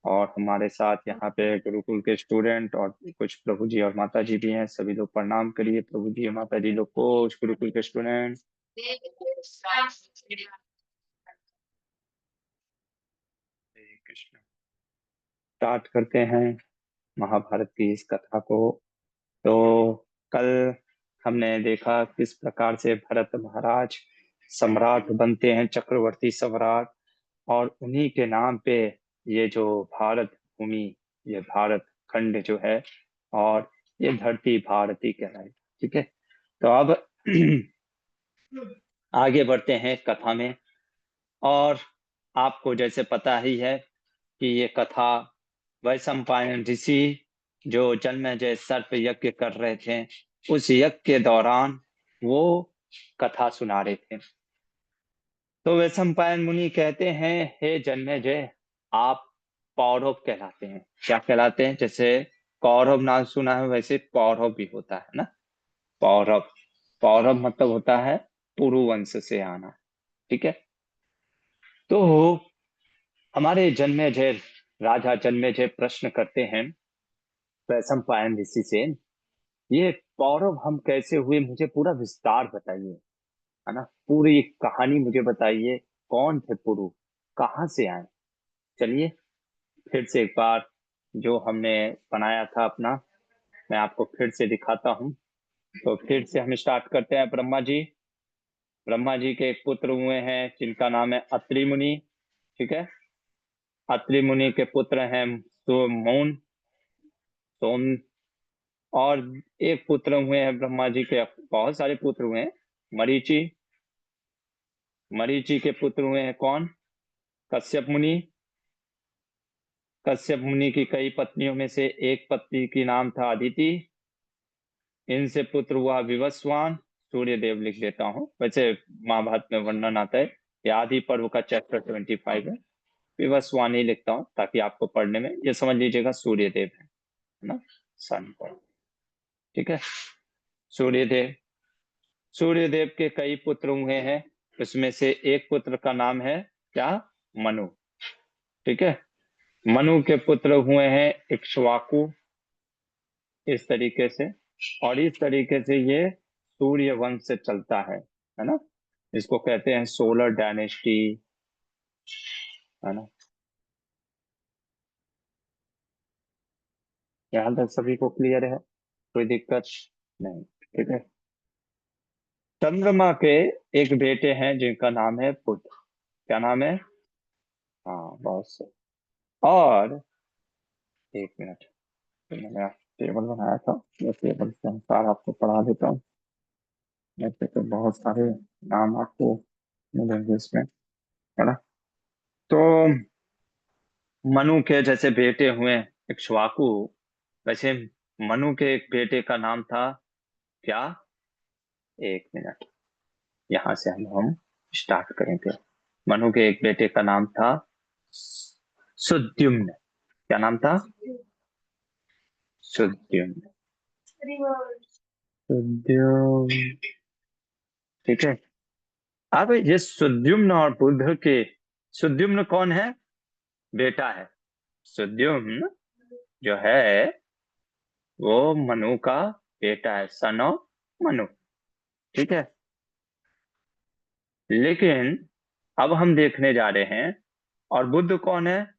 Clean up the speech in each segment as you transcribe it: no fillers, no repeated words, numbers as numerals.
और हमारे साथ यहाँ पे गुरुकुल के स्टूडेंट और कुछ प्रभु जी और माता जी भी हैं। सभी लोग प्रणाम करिए प्रभु जी और माता जी लोग को, गुरुकुल के स्टूडेंट। हरे कृष्ण। स्टार्ट करते हैं महाभारत की इस कथा को। तो कल हमने देखा किस प्रकार से भरत महाराज सम्राट बनते हैं, चक्रवर्ती सम्राट, और उन्हीं के नाम पे ये जो भारत भूमि, ये भारत खंड जो है, और ये धरती भारती कहलाई। ठीक है, तो अब आगे बढ़ते हैं कथा में। और आपको जैसे पता ही है कि ये कथा वैशंपायन ऋषि जो जन्मेजय सर्प यज्ञ कर रहे थे, उस यज्ञ के दौरान वो कथा सुना रहे थे। तो वैशंपायन मुनि कहते हैं, हे जन्मेजय, आप पौरव कहलाते हैं। क्या कहलाते हैं? जैसे कौरव नाम सुना है, वैसे पौरव भी होता है ना। पौरव, पौरव मतलब होता है पुरुवंश से आना। ठीक है, तो हमारे जन्मेजय, राजा जन्मेजय प्रश्न करते हैं वैशंपायन ऋषि से, ये पौरव हम कैसे हुए, मुझे पूरा विस्तार बताइए, है ना। पूरी कहानी मुझे बताइए, कौन थे पुरु, कहाँ से आए। चलिए फिर से एक बार जो हमने बनाया था अपना, मैं आपको फिर से दिखाता हूँ। तो फिर से हम स्टार्ट करते हैं। ब्रह्मा जी, ब्रह्मा जी के एक पुत्र हुए हैं जिनका नाम है अत्रि मुनि। ठीक है, अत्रि मुनि के पुत्र हैं मौन, सोम, और एक पुत्र हुए हैं ब्रह्मा जी के, बहुत सारे पुत्र हुए हैं, मरीचि। मरीचि के पुत्र हुए हैं कौन? कश्यप मुनि। कश्यप मुनि की कई पत्नियों में से एक पत्नी की नाम था अदिति। इनसे पुत्र हुआ विवस्वान। सूर्य देव लिख देता हूँ, वैसे महाभारत में वर्णन आता है, ये आदि पर्व का चैप्टर 25 है। विवस्वान ही लिखता हूँ ताकि आपको पढ़ने में ये समझ लीजिएगा सूर्य देव है ना, सन पर। ठीक है, सूर्य देव, सूर्य देव के कई पुत्र हुए हैं, उसमें से एक पुत्र का नाम है क्या? मनु। ठीक है, मनु के पुत्र हुए हैं इक्ष्वाकु, इस तरीके से। और इस तरीके से ये सूर्य वंश से चलता है ना। इसको कहते हैं सोलर डायनेस्टी, है ना। यहाँ तक सभी को क्लियर है, कोई दिक्कत नहीं? ठीक है, चंद्रमा के एक बेटे हैं जिनका नाम है बुध। क्या नाम है? हाँ, बहुत सही। और एक मिनट, तो मैंने टेबल बनाया था, मैं टेबल के अनुसार आपको पढ़ा देता हूँ। ऐसे तो बहुत सारे नाम आपको मिलेंगे इसमें, है ना। तो मनु के जैसे बेटे हुए इक्ष्वाकु, वैसे मनु के एक बेटे का नाम था क्या? एक मिनट, यहाँ से हम स्टार्ट करेंगे। मनु के एक बेटे का नाम था सुद्युम्न। क्या नाम था? सुद्युम्न, सुद्युम्न। ठीक है, अब ये सुद्युम्न और बुध के, सुद्युम्न कौन है? बेटा है। सुद्युम्न जो है वो मनु का बेटा है, सन ऑफ मनु। ठीक है, लेकिन अब हम देखने जा रहे हैं, और बुद्ध कौन है?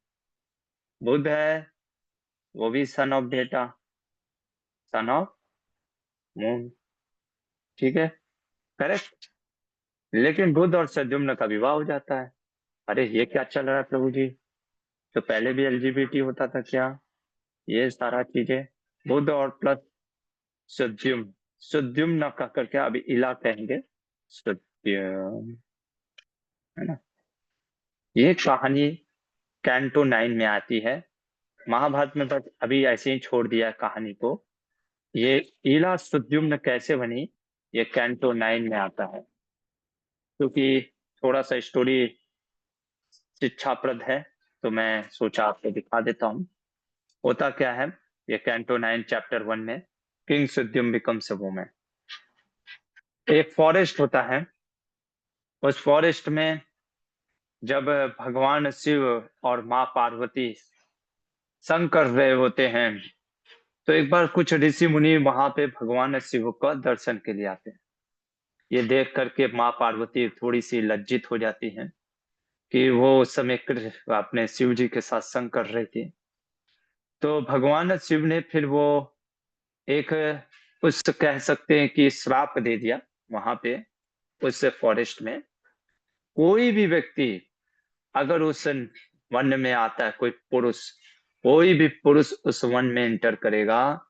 बुद्ध है वो भी सन ऑफ बेटा, सन ऑफ मून। ठीक है, करेक्ट। लेकिन बुद्ध और सद्युम्न का विवाह हो जाता है। अरे ये क्या चल रहा है प्रभु जी, तो पहले भी एलजीबीटी होता था क्या? ये सारा चीजें, बुद्ध और प्लस सद्युम्न, सद्युम्न का करके अभी इला कहेंगे, सद्युम्न, है ना। ये कहानी कैंटो 9 में आती है। महाभारत में बस अभी ऐसे ही छोड़ दिया है कहानी को। ये इला सुद्युम्न कैसे बनी, ये कैंटो 9 में आता है, क्योंकि थोड़ा सा स्टोरी शिक्षाप्रद है, तो मैं सोचा आपको दिखा देता हूँ। होता क्या है, ये कैंटो 9 चैप्टर 1 में, किंग सुद्युम बिकम्स अ वुमन। एक फॉरेस्ट होता है, उस फॉरेस्ट में जब भगवान शिव और माँ पार्वती संग कर रहे होते हैं, तो एक बार कुछ ऋषि मुनि वहां पे भगवान शिव का दर्शन के लिए आते हैं। ये देख करके माँ पार्वती थोड़ी सी लज्जित हो जाती हैं कि वो उस समय अपने शिव जी के साथ संग कर रही थी। तो भगवान शिव ने फिर वो एक उस कह सकते हैं कि श्राप दे दिया वहां पे, उस फॉरेस्ट में। कोई भी व्यक्ति अगर उस वन में आता है, कोई पुरुष, कोई भी पुरुष उस वन में एंटर करेगा,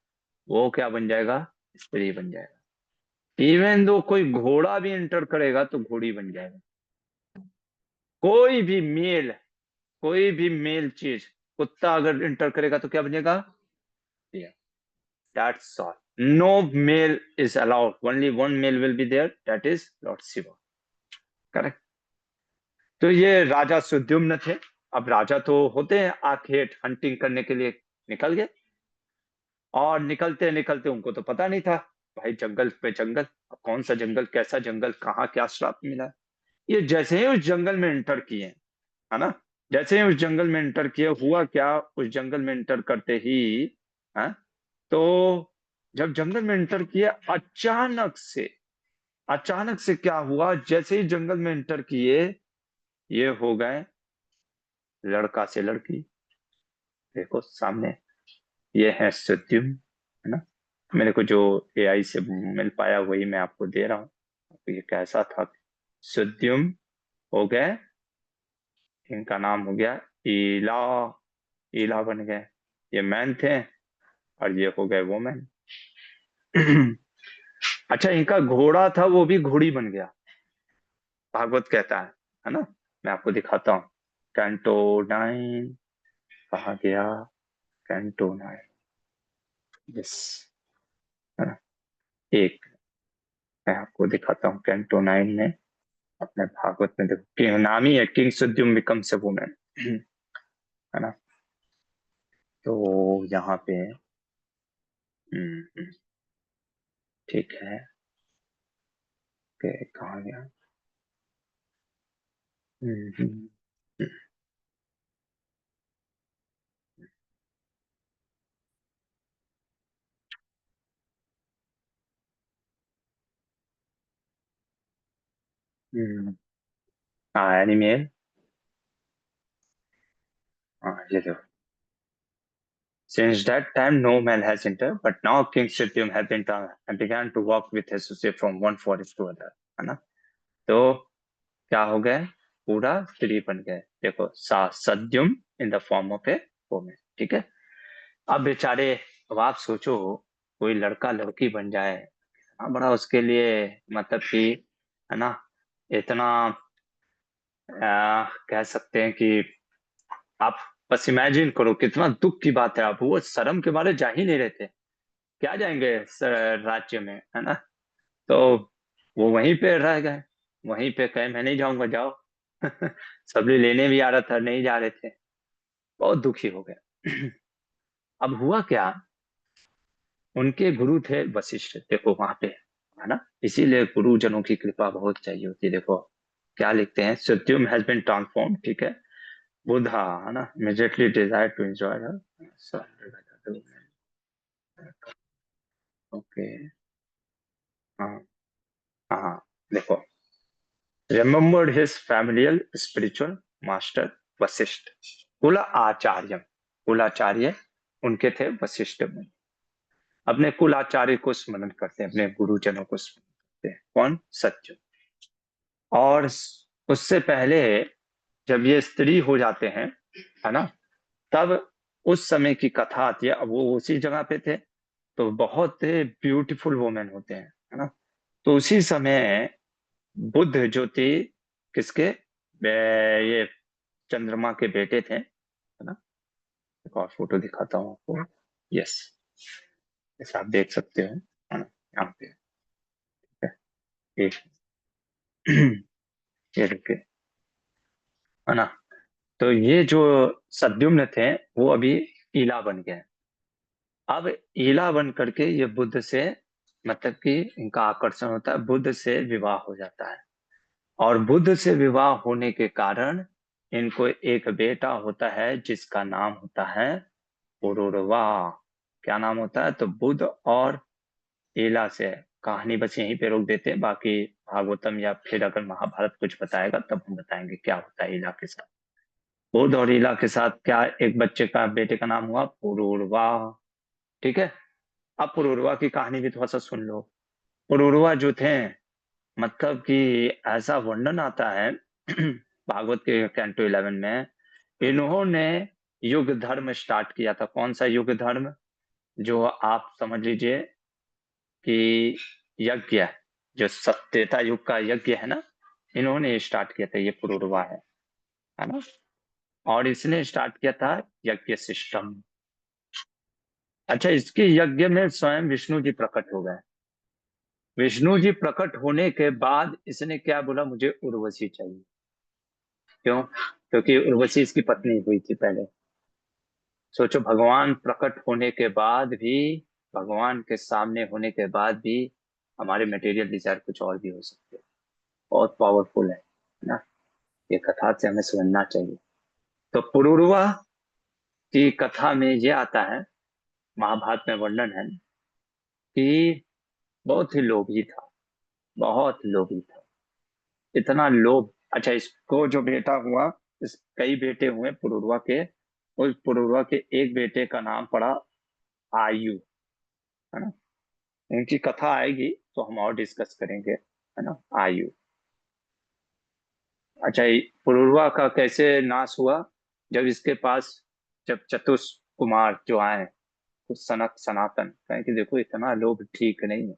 वो क्या बन जाएगा? स्त्री बन जाएगा। इवन दो कोई घोड़ा भी एंटर करेगा तो घोड़ी बन जाएगा। कोई भी मेल, कोई भी मेल चीज, कुत्ता अगर एंटर करेगा तो क्या बनेगा? That's all. No male is allowed, only one male will be there, that is lord Shiva. Correct. तो ये राजा सुद्युम्न थे। अब राजा तो होते हैं आखेट, हंटिंग करने के लिए निकल गए, और निकलते निकलते उनको तो पता नहीं था, भाई जंगल पे जंगल, अब कौन सा जंगल, कैसा जंगल, कहाँ क्या श्राप मिला। ये जैसे ही उस जंगल में एंटर किए, है ना, जैसे ही उस जंगल में एंटर किए, हुआ क्या, उस जंगल में एंटर करते ही, हाँ, तो जब जंगल में एंटर किए, अचानक से क्या हुआ, जैसे ही जंगल में एंटर किए, ये हो गए लड़का से लड़की। देखो सामने, ये है सत्यम, है ना। मेरे को जो एआई से मिल पाया वही मैं आपको दे रहा हूँ। तो ये कैसा था, सत्यम हो गए, इनका नाम हो गया ईला, ईला बन गए। ये मैन थे और ये हो गए वोमेन। अच्छा, इनका घोड़ा था, वो भी घोड़ी बन गया, भागवत कहता है ना। मैं आपको दिखाता हूँ। कैंटो 9 कहा गया, कैंटो 9, यस, है ना। एक मैं आपको दिखाता हूँ कैंटो 9 में, अपने भागवत में देखो, नाम ही है किंग सुद्युम बिकम्स अ वुमन, है ना। तो यहाँ पे ठीक है, कहाँ गया, हम्म, हम्म, हाँ एनिमेल, हाँ ये देखो। Since that time, no man has entered, but now King Siddham had been done and began to walk with his associate from one forest to other, है ना। तो क्या हो गए, पूरा स्त्री बन गए। देखो, सा सद्युम in the form of a woman, ठीक है। अब बेचारे, अब आप सोचो, कोई लड़का लड़की बन जाए, इतना बड़ा उसके लिए, मतलब कि, है ना, इतना कह सकते हैं कि आप बस इमेजिन करो कितना दुख की बात है। आप वो शर्म के मारे जा ही नहीं रहे थे, क्या जाएंगे राज्य में, है ना। तो वो वहीं पे रह गए, वहीं पे कहे मैं नहीं जाऊंगा, जाओ। सबने लेने भी आ रहा था, नहीं जा रहे थे, बहुत दुखी हो गए। अब हुआ क्या, उनके गुरु थे वशिष्ठ, देखो वहां पे, है ना। इसीलिए गुरुजनों की कृपा बहुत चाहिए होती है। देखो क्या लिखते हैं, सत्यम हैज बीन ट्रांसफॉर्म, ठीक है, बुधा, है ना, immediately desire to enjoy, okay, हाँ, हाँ, देखो, remembered his familial spiritual master Vashishtha, कुल आचार्य, कुलाचार्य उनके थे वशिष्ठ मुनि। अपने कुलाचार्य को स्मरण करते हैं, अपने गुरुजनों को स्मरण करते हैं, कौन? सत्य। और उससे पहले जब ये स्त्री हो जाते हैं, है ना, तब उस समय की कथा आती है। अब वो उसी जगह पे थे, तो बहुत ब्यूटीफुल वुमेन होते हैं, है ना। तो उसी समय बुद्ध जो थी, किसके, ये चंद्रमा के बेटे थे, है ना। एक और फोटो दिखाता हूँ आपको, यस, जैसे आप देख सकते हो, है ना, यहाँ पे, एक ये देखिए, है ना। तो ये जो सद्युम्न थे, वो अभी ईला बन गए। अब ईला बन करके ये बुद्ध से, मतलब कि इनका आकर्षण होता है, बुद्ध से विवाह हो जाता है। और बुद्ध से विवाह होने के कारण इनको एक बेटा होता है जिसका नाम होता है पुरुरवा क्या नाम होता है? तो बुध और एला से है। कहानी बस यहीं पे रोक देते हैं, बाकी भागवतम या फिर अगर महाभारत कुछ बताएगा तब हम बताएंगे क्या होता है एला के साथ। बुध और एला के साथ क्या एक बच्चे का बेटे का नाम हुआ पुरुरवा। ठीक है। अब पुरुरवा की कहानी भी थोड़ा सा सुन लो। पुरुरवा जो थे, मतलब कि ऐसा वर्णन आता है भागवत के कैंटो 11 में, इन्होंने युग धर्म स्टार्ट किया था। कौन सा युग धर्म? जो आप समझ लीजिए कि यज्ञ, जो सत्यता युग का यज्ञ है ना, इन्होंने स्टार्ट किया था। ये पुरुरवा है ना। और इसने स्टार्ट किया था यज्ञ सिस्टम। अच्छा, इसके यज्ञ में स्वयं विष्णु जी प्रकट हो गए। विष्णु जी प्रकट होने के बाद इसने क्या बोला? मुझे उर्वशी चाहिए। क्यों? क्योंकि उर्वशी इसकी पत्नी हुई थी पहले। सोचो, भगवान प्रकट होने के बाद भी, भगवान के सामने होने के बाद भी हमारे मटेरियल डिजायर कुछ और भी हो सकते हैं। बहुत पावरफुल है ना। ये कथा से हमें समझना चाहिए। तो पुरुरवा की कथा में ये आता है, महाभारत में वर्णन है कि बहुत ही लोभी था, बहुत लोभी था, इतना लोभ। अच्छा, इसको जो बेटा हुआ, इस कई बेटे हुए पुरुरवा के। उस पुरुरवा के एक बेटे का नाम पड़ा आयु, है ना। इनकी कथा आएगी तो हम और डिस्कस करेंगे, है ना। आयु। अच्छा, ये पुरुरवा का कैसे नाश हुआ? जब इसके पास, जब चतुष कुमार जो आए, कुछ सनक सनातन कहें कि देखो इतना लोभ ठीक नहीं है,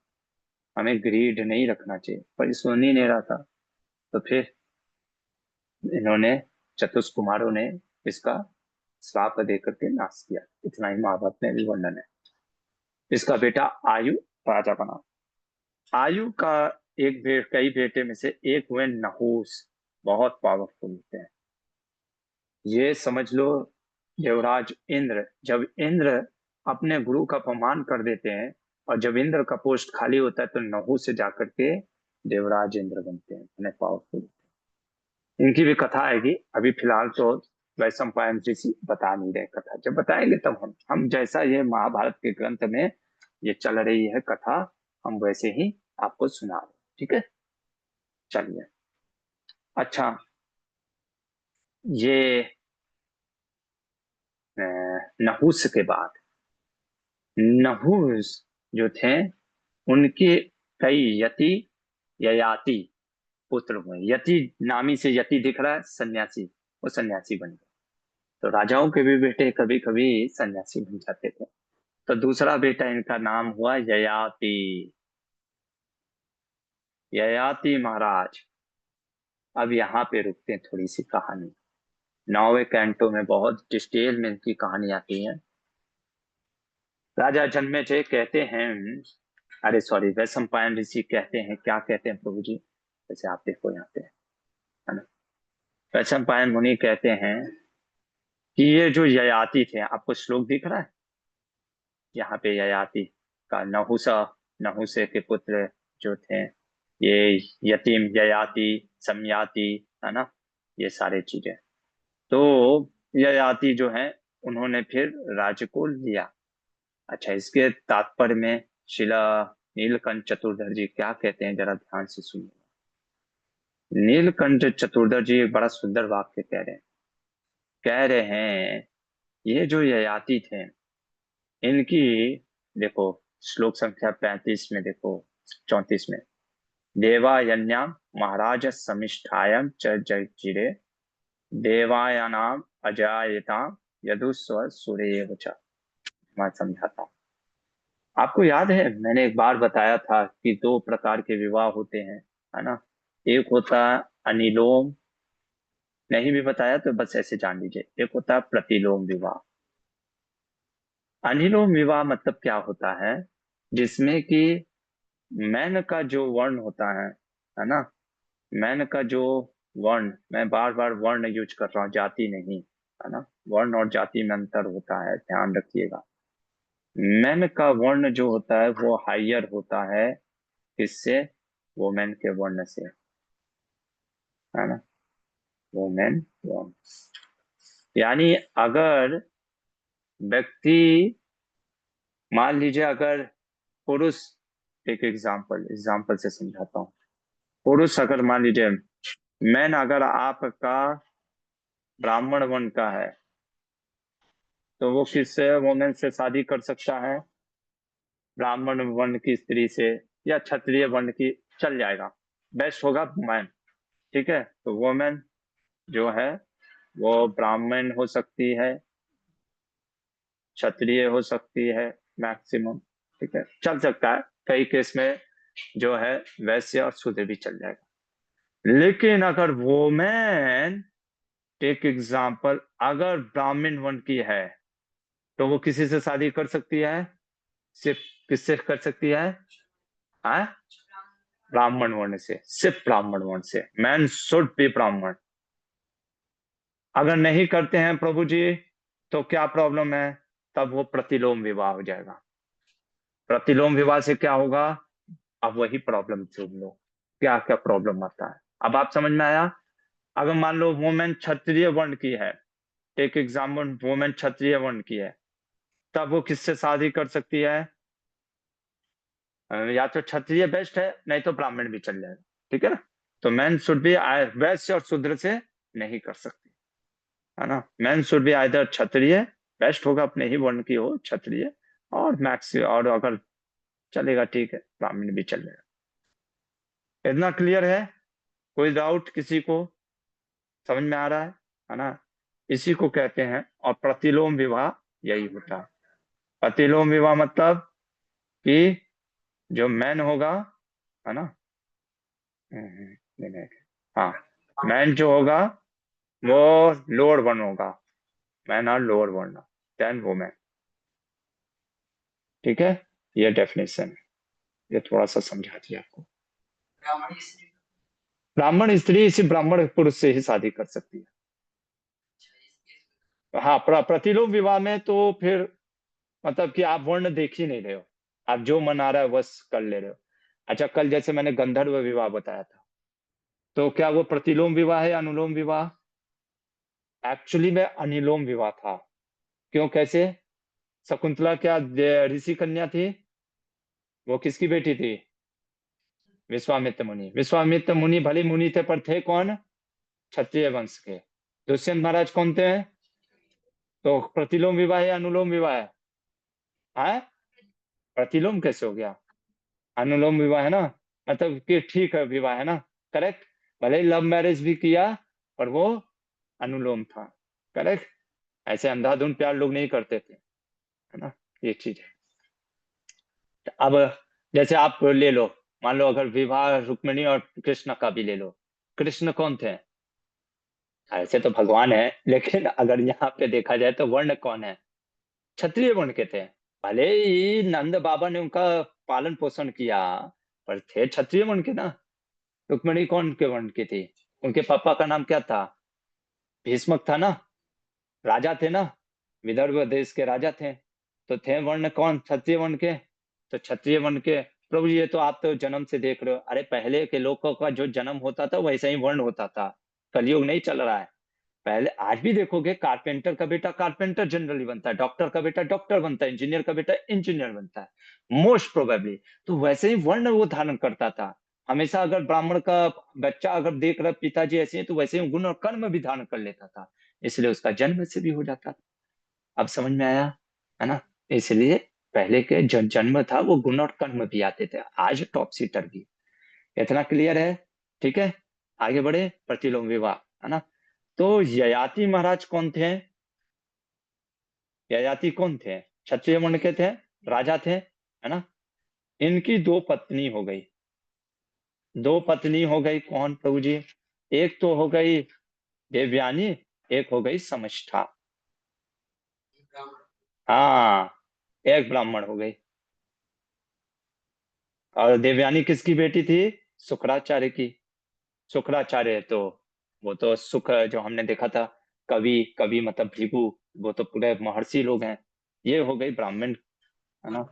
हमें ग्रीड नहीं रखना चाहिए, पर ये सुन ही नहीं रहा था। तो फिर इन्होंने, चतुष कुमारों ने इसका श्राप दे करके नाश किया। इतना ही महाभारत में भी वर्णन है। इसका बेटा आयु राजा बना। आयु का कई बेटे में से एक हुए नहुस। बहुत पावरफुल होते हैं ये, समझ लो। देवराज इंद्र, जब इंद्र अपने गुरु का अपमान कर देते हैं, और जब इंद्र का पोस्ट खाली होता है, तो नहुस से जाकर के देवराज इंद्र बनते हैं, इतने पावरफुल। इनकी भी कथा आएगी। अभी फिलहाल तो वैशंपायन ऋषि बता नहीं रहे कथा। जब बताएंगे तब हम जैसा ये महाभारत के ग्रंथ में ये चल रही है कथा, हम वैसे ही आपको सुना रहे हैं। ठीक है, चलिए। अच्छा, ये नहुस के बाद, नहुस जो थे, उनके कई यति, ययाति पुत्र हुए। यति नामी से यति दिख रहा है, सन्यासी, वो सन्यासी बन गए। तो राजाओं के भी बेटे कभी कभी सन्यासी बन जाते थे। तो दूसरा बेटा इनका नाम हुआ ययाति। ययाति महाराज। अब यहाँ पे रुकते हैं, थोड़ी सी कहानी। 9वें कैंटो में बहुत डिटेल में इनकी कहानी आती है। राजा जन्मेजय कहते हैं, अरे सॉरी, वैशंपायन ऋषि कहते हैं, क्या कहते हैं प्रभु जी? जैसे आप देखो यहाँ पे, है ना। वैशंपायन मुनि कहते हैं कि ये जो ययाति थे, आपको श्लोक दिख रहा है यहाँ पे? ययाति का नहुसा, नहुसे के पुत्र जो थे, ये यतीम, ययाति, समयाति, है ना, ये सारे चीजें। तो ययाति जो है, उन्होंने फिर राज्य को लिया। अच्छा, इसके तात्पर्य में शिला नीलकंठ चतुर्धर जी क्या कहते हैं, जरा ध्यान से सुनिए। नीलकंठ चतुर्धर जी एक बड़ा सुंदर वाक्य कह रहे हैं, ये जो ययाति थे, इनकी, देखो श्लोक संख्या 35 में, देखो 34 में, देवायन्याम महाराज समिष्ठायाम च जयचिरे देवायानाम अजायताम यदुस्व सूर्येव च। मैं समझाता हूँ। आपको याद है मैंने एक बार बताया था कि दो प्रकार के विवाह होते हैं, है ना। एक होता है अनिलोम, नहीं भी बताया तो बस ऐसे जान लीजिए। एक होता है प्रतिलोम विवाह। अनिलोम विवाह मतलब क्या होता है? जिसमें कि मैन का जो वर्ण होता है ना, मैन का जो वर्ण, मैं बार बार वर्ण यूज कर रहा हूँ, जाति नहीं, है ना। वर्ण और जाति में अंतर होता है, ध्यान रखिएगा। मैन का वर्ण जो होता है वो हाइयर होता है, किससे? वोमेन के वर्ण से, है ना। वोमेन वर्ण, यानी अगर व्यक्ति, मान लीजिए अगर पुरुष, एक एग्जाम्पल से समझाता हूँ। पुरुष अगर मान लीजिए, मैन अगर आपका ब्राह्मण वर्ण का है, तो वो किससे, वुमेन से शादी कर सकता है? ब्राह्मण वर्ण की स्त्री से या क्षत्रिय वर्ण की, चल जाएगा, बेस्ट होगा मैन। ठीक है, तो वुमेन जो है वो ब्राह्मण हो सकती है, क्षत्रिय हो सकती है मैक्सिमम। ठीक है, चल सकता है कई केस में जो है वैश्य और शूद्र भी चल जाएगा। लेकिन अगर वुमेन, टेक एग्जाम्पल, अगर ब्राह्मण वर्ण की है तो वो किसी से शादी कर सकती है? सिर्फ किससे कर सकती है? हाँ, ब्राह्मण वर्ण से, सिर्फ ब्राह्मण वर्ण से। मैन शुड बी ब्राह्मण। अगर नहीं करते हैं प्रभु जी तो क्या प्रॉब्लम है? तब वो प्रतिलोम विवाह हो जाएगा। प्रतिलोम विवाह से क्या होगा? अब वही प्रॉब्लम सुन लो, क्या क्या प्रॉब्लम आता है, अब आप समझ में आया? अगर मान लो वुमेन क्षत्रिय वर्ण की है, एक एग्जाम्पल, वुमेन क्षत्रिय वर्ण की है, तब वो किससे शादी कर सकती है? या तो क्षत्रिय बेस्ट है, नहीं तो ब्राह्मण भी चल जाएगा। ठीक है ना? तो मैन शुड बी, वैश्य और शूद्र से नहीं कर सकती, है ना? Man should be either Kshatriya, best होगा अपने ही वर्ण की हो क्षत्रिय, और मैक्स, और अगर चलेगा ठीक है ब्राह्मण भी चल जाएगा। इतना क्लियर है? कोई डाउट किसी को? समझ में आ रहा है ना? इसी को कहते हैं, और प्रतिलोम विवाह यही होता है। प्रतिलोम विवाह मतलब कि जो मैन होगा, है ना, हाँ, मैन जो होगा वो लोअर वन होगा, मैन और लोअर वन, देन वुमेन। ठीक है, ये डेफिनेशन है, ये थोड़ा सा समझा दिया आपको। ब्राह्मण स्त्री सिर्फ ब्राह्मण पुरुष से ही शादी कर सकती है। हाँ, प्रतिलोम विवाह में तो फिर मतलब कि आप वर्ण देख ही नहीं रहे हो, आप जो मन आ रहा है बस कर ले रहे हो। अच्छा, कल जैसे मैंने गंधर्व विवाह बताया था, तो क्या वो प्रतिलोम विवाह है या अनुलोम विवाह? एक्चुअली में अनुलोम विवाह था। क्यों, कैसे? शकुंतला क्या ऋषि कन्या थी? वो किसकी बेटी थी? विश्वामित्र मुनि। विश्वामित्र मुनि भले मुनि थे पर थे कौन? क्षत्रिय वंश के। दुष्यंत महाराज कौन थे? तो प्रतिलोम विवाह है अनुलोम विवाह है? हाँ, प्रतिलोम कैसे हो गया? अनुलोम विवाह है ना, मतलब कि ठीक है, विवाह है ना, करेक्ट। भले ही लव मैरिज भी किया पर वो अनुलोम था, करेक्ट। ऐसे अंधाधुंध प्यार लोग नहीं करते थे, है ना, ये चीज है। अब जैसे आप ले लो, मान लो अगर विवाह रुक्मिणी और कृष्ण का भी ले लो, कृष्ण कौन थे? ऐसे तो भगवान है, लेकिन अगर यहाँ पे देखा जाए तो वर्ण कौन है? क्षत्रिय वर्ण के थे। भले ही नंद बाबा ने उनका पालन पोषण किया, पर थे क्षत्रिय वर्ण के ना। रुक्मिणी कौन के वर्ण की थी? उनके पापा का नाम क्या था? भीष्मक था ना, राजा थे ना, विदर्भ देश के राजा थे। तो थे वर्ण कौन? क्षत्रिय वर्ण के। तो क्षत्रिय वर्ण के। प्रभु जी, ये तो आप तो जन्म से देख रहे हो, अरे पहले के लोगों का जो जन्म होता था वैसा ही वर्ण होता था। कलयुग नहीं चल रहा है। पहले आज भी देखोगे, कारपेंटर का बेटा कारपेंटर जनरली बनता है, डॉक्टर का बेटा डॉक्टर बनता है, इंजीनियर का बेटा इंजीनियर बनता है, मोस्ट प्रोबेबली। तो वैसे ही वर्ण वो धारण करता था हमेशा। अगर ब्राह्मण का बच्चा अगर देख रहा पिताजी ऐसे हैं, तो वैसे ही गुण और कर्म भी धारण कर लेता था, इसलिए उसका जन्म से भी हो जाता था। अब समझ में आया, है ना? इसलिए पहले के जो जन्म था वो गुण और कर्म भी आते थे, आज टॉप सीटर भी। इतना क्लियर है? ठीक है, आगे बढ़े। प्रतिलोम विवाह, है ना? तो ययाति महाराज कौन थे? ययाति कौन थे? क्षत्रिय वर्ण के थे, राजा थे, है ना? इनकी दो पत्नी हो गई। दो पत्नी हो गई कौन प्रभु जी? एक तो हो गई देवयानी, एक हो गई शमिष्ठा। हाँ, एक ब्राह्मण हो गई। और देवयानी किसकी बेटी थी? शुक्राचार्य की। शुक्राचार्य तो, वो तो सुख जो हमने देखा था, कवि, कवि मतलब भृगु, वो तो पूरे महर्षि लोग हैं। ये हो गई ब्राह्मण, है ना,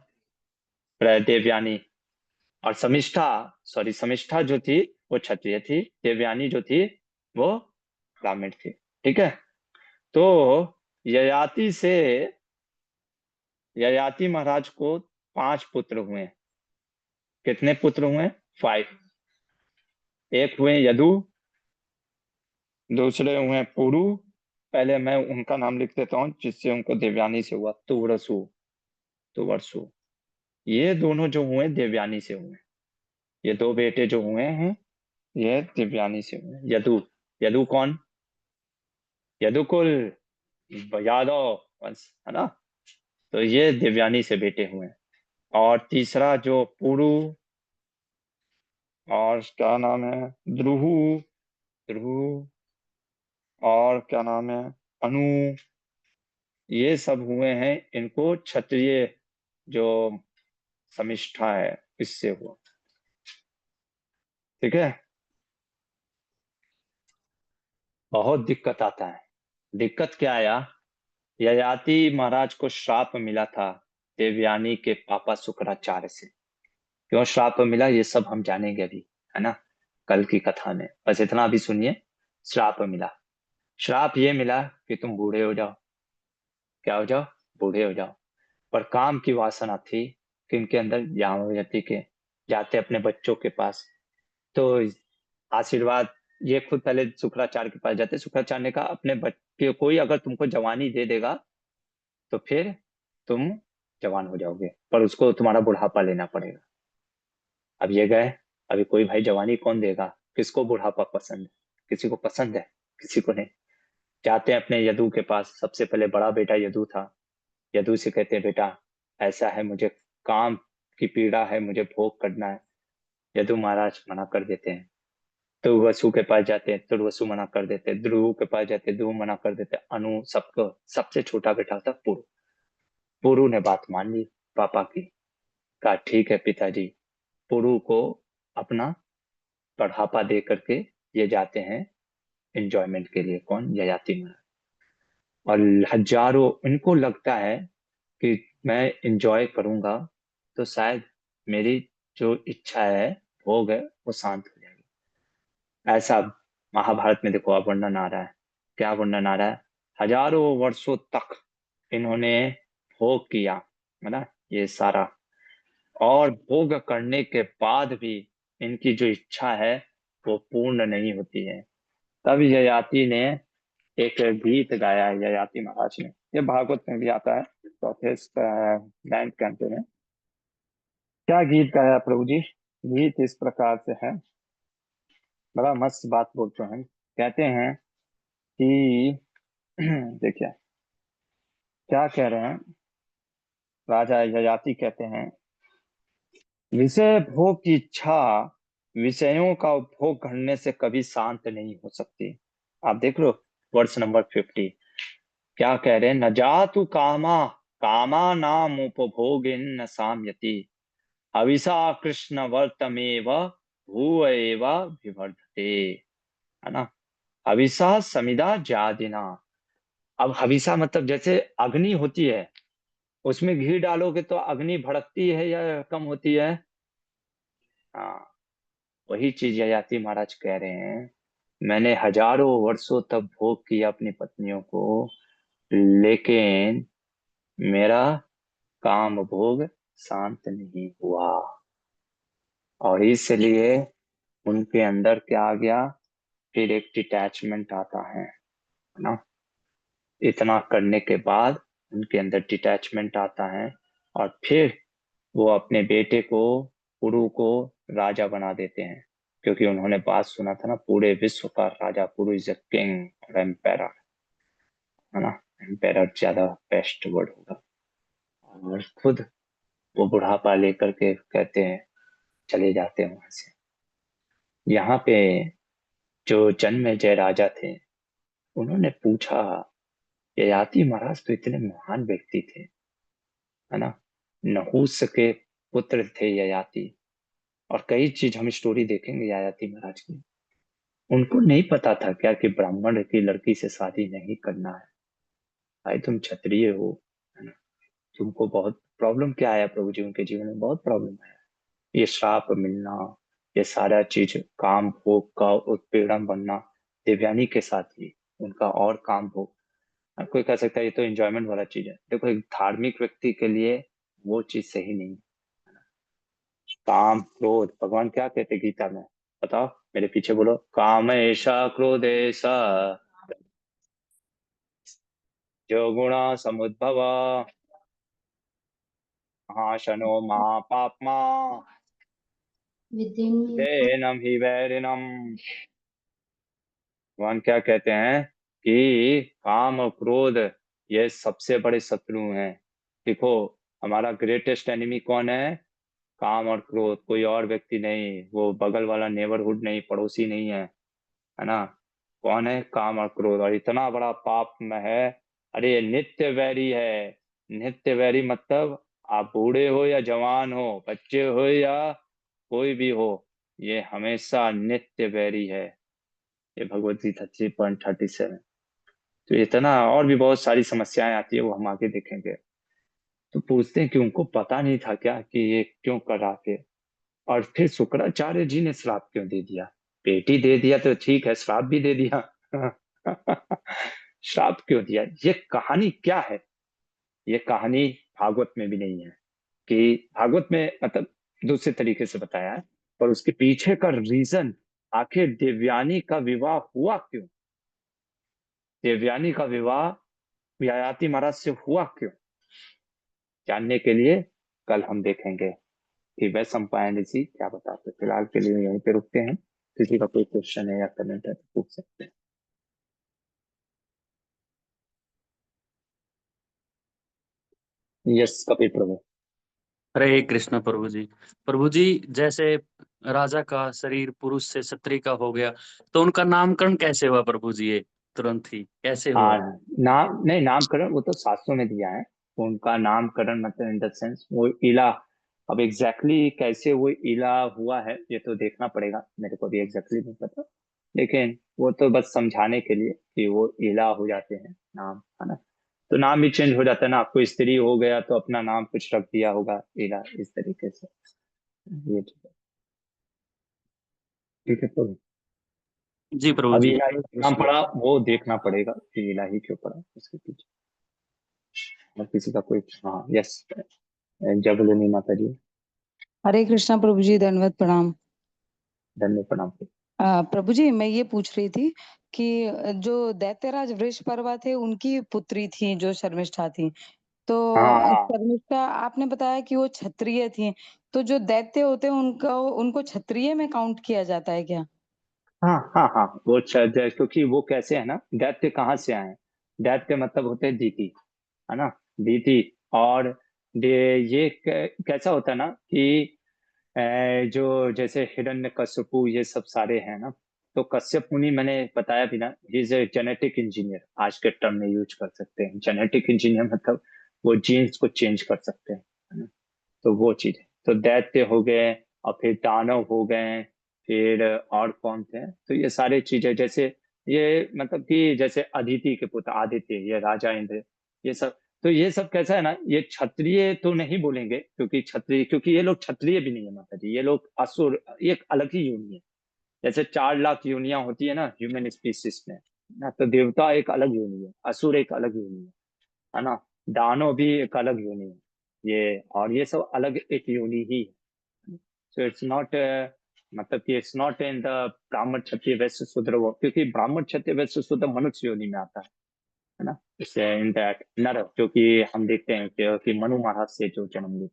देवयानी। और शमिष्ठा, सॉरी, शमिष्ठा जो थी वो क्षत्रिय थी, देवयानी जो थी वो ब्राह्मण थी। ठीक है, तो ययाति से ययाति महाराज को 5 पुत्र हुए। कितने पुत्र हुए? 5। एक हुए यदु, दूसरे हुए पुरु। पहले मैं उनका नाम लिख देता हूँ जिससे उनको देवयानी से हुआ। तुवरसु, तुवरसु। ये दोनों जो हुए देवयानी से हुए। ये 2 बेटे जो हुए हैं ये देवयानी से हुए। यदु, यदु कौन? यदुकुल, यादव वंश, है ना। तो ये देवयानी से बेटे हुए। और तीसरा जो पुरु, और क्या नाम है, ध्रुव, ध्रुव, और क्या नाम है, अनु। ये सब हुए हैं। इनको क्षत्रिय जो समिष्ठा है इससे हुआ। ठीक है। बहुत दिक्कत आता है। दिक्कत क्या आया? ययाति महाराज को श्राप मिला था देवयानी के पापा शुक्राचार्य से। क्यों श्राप मिला ये सब हम जानेंगे अभी, है ना, कल की कथा में। बस इतना अभी सुनिए। श्राप मिला। श्राप ये मिला कि तुम बूढ़े हो जाओ। क्या हो जाओ? बूढ़े हो जाओ। पर काम की वासना थी कि इनके अंदर जामवती के। जाते अपने बच्चों के पास। तो आशीर्वाद, ये खुद पहले शुक्राचार्य के पास जाते। शुक्राचार्य ने कहा अपने बच्चे, कोई अगर तुमको जवानी दे देगा तो फिर तुम जवान हो जाओगे, पर उसको तुम्हारा बुढ़ापा लेना पड़ेगा। अब ये गए। अभी कोई भाई जवानी कौन देगा? किसको बुढ़ापा पसंद है? किसी को पसंद है? किसी को नहीं। जाते हैं अपने यदु के पास। सबसे पहले बड़ा बेटा यदु था। यदु से कहते हैं बेटा ऐसा है, मुझे काम की पीड़ा है, मुझे भोग करना है। यदु महाराज मना कर देते हैं। तो वसु के पास जाते हैं तो वसु मना कर देते हैं। ध्रुव के पास जाते हैं, ध्रुव मना कर देते हैं। अनु, सबको। सबसे छोटा बेटा था पुरु। पुरु ने बात मान ली पापा की। कहा ठीक है पिताजी। पुरु को अपना बढ़ापा दे करके ये जाते हैं एंजॉयमेंट के लिए। कौन? ययाति महाराज। और हजारों, इनको लगता है कि मैं एंजॉय करूंगा तो शायद मेरी जो इच्छा है, भोग है, वो शांत हो जाएगी। ऐसा महाभारत में देखो अब वर्णन आ रहा है। क्या वर्णन आ रहा है? हजारों वर्षों तक इन्होंने भोग किया, है ना, ये सारा। और भोग करने के बाद भी इनकी जो इच्छा है वो पूर्ण नहीं होती है। तब ययाति ने एक गीत गाया है, ययाति महाराज ने। ये भागवत में भी आता है, चौथे 9th कैंटो में। क्या गीत गाया प्रभु जी? गीत इस प्रकार से है। बड़ा मस्त बात बोलते हैं। कहते हैं कि देखिए क्या कह रहे हैं। राजा ययाति कहते हैं, विषय भोग की इच्छा विषयों का उपभोग करने से कभी शांत नहीं हो सकती। आप देख लो वर्ष नंबर 50। क्या कह रहे हैं? न जातु कामा, कामा नाम उपभोगिन न साम्यति, हविषा कृष्ण वर्तमेव भूएव विवर्धते, है ना। हविषा समिधा ज्यादिना। अब हविषा मतलब जैसे अग्नि होती है, उसमें घी डालोगे तो अग्नि भड़कती है या कम होती है? हाँ, वही चीज ययाति महाराज कह रहे हैं। मैंने हजारों वर्षों तक भोग किया अपनी पत्नियों को, लेकिन मेरा काम भोग शांत नहीं हुआ। और इसलिए उनके अंदर क्या आ गया? फिर एक डिटैचमेंट आता है ना। इतना करने के बाद उनके अंदर डिटैचमेंट आता है। और फिर वो अपने बेटे को, पुरु को राजा बना देते हैं। क्योंकि उन्होंने बात सुना था ना, पूरे विश्व का राजा, पुरु इज अ किंग और एम्पायर, है ना। एम्पायर ज्यादा बेस्ट वर्ड होगा। और खुद वो बुढ़ापा लेकर के कहते हैं, चले जाते हैं वहां से। यहाँ पे जो जन्मेजय राजा थे, उन्होंने पूछा, ययाति महाराज तो इतने महान व्यक्ति थे, है ना, नहुस के पुत्र थे ययाति। और कई चीज हम स्टोरी देखेंगे ययाति महाराज की। उनको नहीं पता था क्या कि ब्राह्मण की लड़की से शादी नहीं करना है? भाई तुम क्षत्रिय हो, है ना। तुमको बहुत प्रॉब्लम क्या आया प्रभु जी? उनके जीवन में बहुत प्रॉब्लम आया। ये श्राप मिलना, ये सारा चीज, काम भोग का उत्पीड़न बनना, देवयानी के साथ ही उनका और काम भोग। कोई कह सकता है ये तो एंजॉयमेंट वाला चीज है। देखो एक धार्मिक व्यक्ति के लिए वो चीज सही नहीं है। काम क्रोध, भगवान क्या कहते हैं गीता में? बताओ, मेरे पीछे बोलो। काम ऐसा क्रोध ऐसा जो गुणा समुद्भव महाशनो महापाप्मा देनम ही वैरिणम। भगवान क्या कहते हैं कि काम और क्रोध ये सबसे बड़े शत्रु हैं। देखो, हमारा ग्रेटेस्ट एनिमी कौन है? काम और क्रोध, कोई और व्यक्ति नहीं, वो बगल वाला नेबरहुड नहीं, पड़ोसी नहीं है ना। कौन है? काम और क्रोध। और इतना बड़ा पाप में है। अरे ये नित्य वैरी है। नित्य वैरी मतलब आप बूढ़े हो या जवान हो, बच्चे हो या कोई भी हो, ये हमेशा नित्य वैरी है। ये भगवत गीता 3.37। तो इतना और भी बहुत सारी समस्याएं आती है, वो हम आगे देखेंगे। तो पूछते हैं कि उनको पता नहीं था क्या कि ये क्यों कर रहा थे? और फिर शुक्राचार्य जी ने श्राप क्यों दे दिया? बेटी दे दिया तो ठीक है, श्राप भी दे दिया। श्राप क्यों दिया? ये कहानी क्या है? ये कहानी भागवत में भी नहीं है। कि भागवत में मतलब दूसरे तरीके से बताया है, पर उसके पीछे का रीजन, आखिर देवयानी का विवाह हुआ क्यों? देवयानी का विवाह ययाति महाराज से हुआ क्यों? जानने के लिए कल हम देखेंगे कि वैशंपायन ऋषि क्या बताते हैं। फिलहाल के लिए यहीं पे रुकते हैं। किसी का कोई क्वेश्चन है या कमेंट है तो पूछ सकते हैं। यस कपिल प्रभु। हरे कृष्ण प्रभु जी। प्रभु जी, जैसे राजा का शरीर पुरुष से क्षत्रिय का हो गया, तो उनका नामकरण कैसे हुआ प्रभु जी? ये तुरंत ही कैसे हाँ, हुआ? नाम नहीं, नामकरण वो तो शास्त्रों में दिया है। उनका नामकरण मतलब इन द सेंस वो इला। अब एग्जैक्टली exactly कैसे वो इला हुआ है ये तो देखना पड़ेगा, मेरे को भी एग्जैक्टली नहीं पता। लेकिन वो तो बस समझाने के लिए कि वो इला हो जाते हैं नाम, है ना। तो नाम भी चेंज हो जाता है ना, आपको स्त्री हो गया तो अपना नाम कुछ रख दिया होगा इला, इस तरीके से। ये ठीक है तो जी प्रभु अभी जी। इलाही नाम पड़ा वो देखना पड़ेगा कि इलाही क्यों पड़ा उसके पीछे। और किसी का कोई? हाँ यस, जय बोले माता जी। हरे कृष्णा प्रभु जी, दंडवत प्रणाम। धन्य प्रणाम। प्रभु जी, मैं ये पूछ रही थी कि जो दैत्यराज वृषपर्वा थे उनकी पुत्री थी जो शर्मिष्ठा थी। तो हाँ हाँ शर्मिष्ठा आपने बताया कि वो क्षत्रिय थी। तो जो दैत्य होते हैं उनको उनको क्षत्रिय में काउंट किया जाता है क्या? हाँ हाँ हाँ, वो क्योंकि वो कैसे है ना, दैत्य कहाँ से आए? दैत्य मतलब होते हैं दीति, है ना। दीति। और ये कैसा होता है ना कि जो जैसे हिरण्यकशिपु ये सब सारे हैं ना, तो कश्यप मुनि मैंने बताया भी ना, he is a genetic engineer, आज के टर्म में यूज कर सकते हैं। जेनेटिक इंजीनियर मतलब वो जीन्स को चेंज कर सकते हैं, है ना। तो वो चीज है। तो दैत्य हो गए, और फिर दानव हो गए, फिर और कौन थे? तो ये सारे चीजें जैसे ये मतलब कि जैसे अदिति के पुत्र आदित्य, ये राजा इंद्र, ये सब। तो ये सब कैसा है ना, ये क्षत्रिय तो नहीं बोलेंगे क्योंकि क्षत्रिय, क्योंकि ये लोग क्षत्रिय भी नहीं है माता जी, ये लोग असुर, ये एक अलग ही योनि है। जैसे 4 लाख योनियां होती है ना ह्यूमन स्पीसीज में ना, तो देवता एक अलग योनि है, असुर एक अलग योनि है ना। दानव भी एक अलग योनि है। ये और ये सब अलग एक योनि ही है। सो इट्स नॉट, मतलब कि इट्स नॉट इन द ब्राह्मण क्षत्रिय वैश्य शूद्र वो, क्योंकि ब्राह्मण क्षत्रिय वैश्य शूद्र मनुष्य योनि में आता है ना। इससे इन दैट नर, जो कि हम देखते हैं कि मनु महाराज से जो जन्म लिया,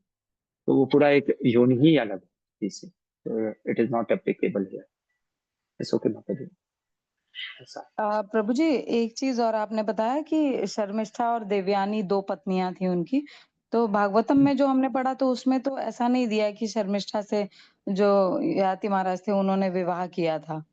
तो वो पूरा एक योनि ही अलग है इसे। It is not applicable here. It's okay माता जी, ऐसा। प्रभु जी, एक चीज और आपने बताया कि शर्मिष्ठा और देवयानी दो पत्नियां थी उनकी। तो भागवतम में जो हमने पढ़ा तो उसमें तो ऐसा नहीं दिया है कि शर्मिष्ठा से जो याति महाराज थे उन्होंने विवाह किया था।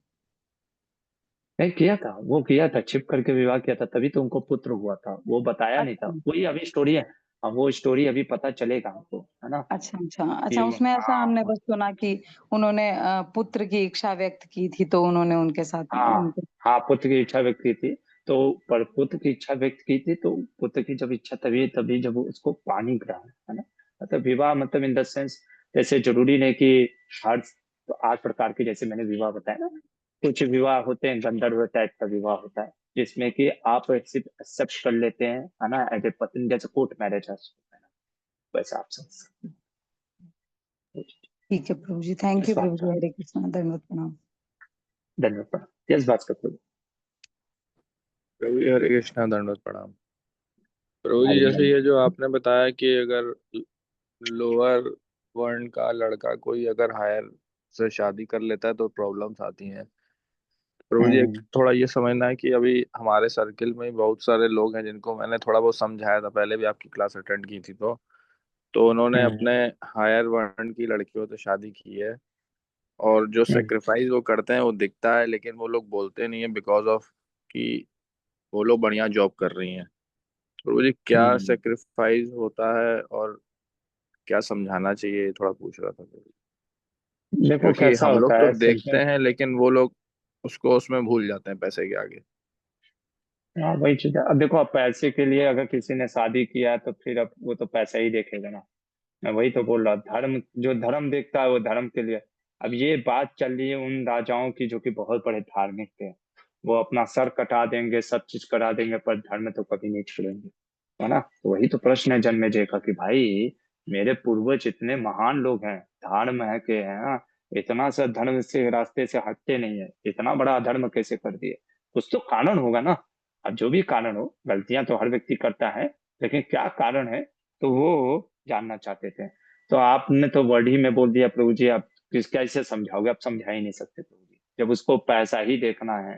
नहीं किया था, वो किया था, छिप करके विवाह किया था, तभी तो उनको पुत्र हुआ था, वो बताया नहीं था, अच्छा वही अभी स्टोरी है। अब वो स्टोरी अभी पता चलेगा हमको, है ना। अच्छा अच्छा कि अच्छा, उसमें ऐसा हमने हाँ बस सुना कि उन्होंने पुत्र की इच्छा व्यक्त की थी तो उन्होंने उनके साथ हाँ उनके। हाँ, पुत्र की इच्छा व्यक्त की थी। तो पर पुत्र की इच्छा व्यक्त की थी, तो पुत्र की जब इच्छा, तभी तभी जब उसको पानी ग्रहण, है ना। मतलब विवाह मतलब इन द सेंस, जैसे जरूरी नहीं कि हर, तो 8 प्रकार के जैसे मैंने विवाह बताया ना, कुछ विवाह होते हैं गंधर्व टाइप का विवाह होता है, जिसमें कि आप सिर्फ एक्सेप्ट कर लेते हैं, है ना, एज ए पत्नी, जैसे कोर्ट मैरिज है, वैसे आप समझ सकते हैं। ठीक है प्रभु जी, थैंक यू इस बात प्रभु जी, का हरे कृष्णा, धन्यवाद प्रणाम। धन्यवाद। यस बात का प्रभु। प्रभु जी हरे कृष्णा, दंडवत प्रणाम। प्रभु जी हरि जैसे हरि। ये जो आपने बताया कि अगर लोअर वर्ण का लड़का कोई अगर हायर से शादी कर लेता है तो प्रॉब्लम्स आती हैं। प्रभु जी एक हम्म, थोड़ा ये समझना है कि अभी हमारे सर्किल में बहुत सारे लोग हैं जिनको मैंने थोड़ा बहुत समझाया था, पहले भी आपकी क्लास अटेंड की थी तो उन्होंने हम्म, अपने हायर वर्ण की लड़कियों से शादी की है, और जो हम्म, सेक्रीफाइस वो करते हैं वो दिखता है, लेकिन वो लोग बोलते नहीं है बिकॉज ऑफ कि वो लोग बढ़िया जॉब कर रही हैं। तो मुझे क्या हम्म। सेक्रीफाइस होता है और क्या समझाना चाहिए, थोड़ा पूछ रहा था। देखो क्योंकि कैसा हम लोग होता तो है देखते सिंपल। हैं लेकिन वो लोग उसको उसमें भूल जाते हैं पैसे के आगे। हाँ वही चीज है। अब देखो, अब पैसे के लिए अगर किसी ने शादी किया है तो फिर अब वो तो पैसा ही देखेगा ना। मैं वही तो बोल रहा हूँ, धर्म जो धर्म देखता है वो धर्म के लिए। अब ये बात चल रही है उन राजाओं की जो कि बहुत बड़े धार्मिक थे। वो अपना सर कटा देंगे, सब चीज करा देंगे, पर धर्म तो कभी नहीं छोड़ेंगे, है ना। तो वही तो प्रश्न है जन्मेजय का कि भाई मेरे पूर्वज इतने महान लोग हैं, धर्म है के हैं, हाँ, इतना सा धर्म से रास्ते से हटते नहीं है, इतना बड़ा अधर्म कैसे कर दिए। कुछ तो कारण होगा ना। अब जो भी कारण हो, गलतियां तो हर व्यक्ति करता है, लेकिन क्या कारण है तो वो जानना चाहते थे। तो आपने तो वर्ड ही में बोल दिया प्रभु जी, आप कैसे समझाओगे? आप समझा ही नहीं सकते प्रभु जी, जब उसको पैसा ही देखना है।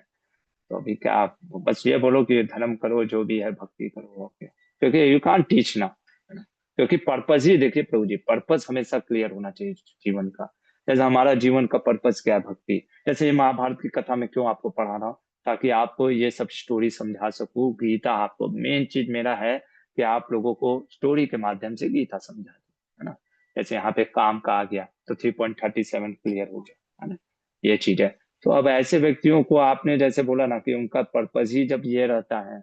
तो अभी क्या आप बस ये बोलो कि धर्म करो, जो भी है भक्ति करो, ओके, क्योंकि यू कांट टीच ना, है ना? क्योंकि पर्पस ही देखिए प्रभु जी, पर्पस हमेशा क्लियर होना चाहिए जीवन का। जैसे हमारा जीवन का पर्पस क्या है, भक्ति। जैसे ये महाभारत की कथा में क्यों आपको पढ़ा रहा हूँ, ताकि आपको ये सब स्टोरी समझा सकूं। गीता आपको मेन चीज मेरा है कि आप लोगों को स्टोरी के माध्यम से गीता समझा दूं, है ना। जैसे यहाँ पे काम का आ गया तो 3.37 क्लियर हो गया, है ना। ये चीज है। तो अब ऐसे व्यक्तियों को आपने जैसे बोला ना कि उनका पर्पस ही जब ये रहता है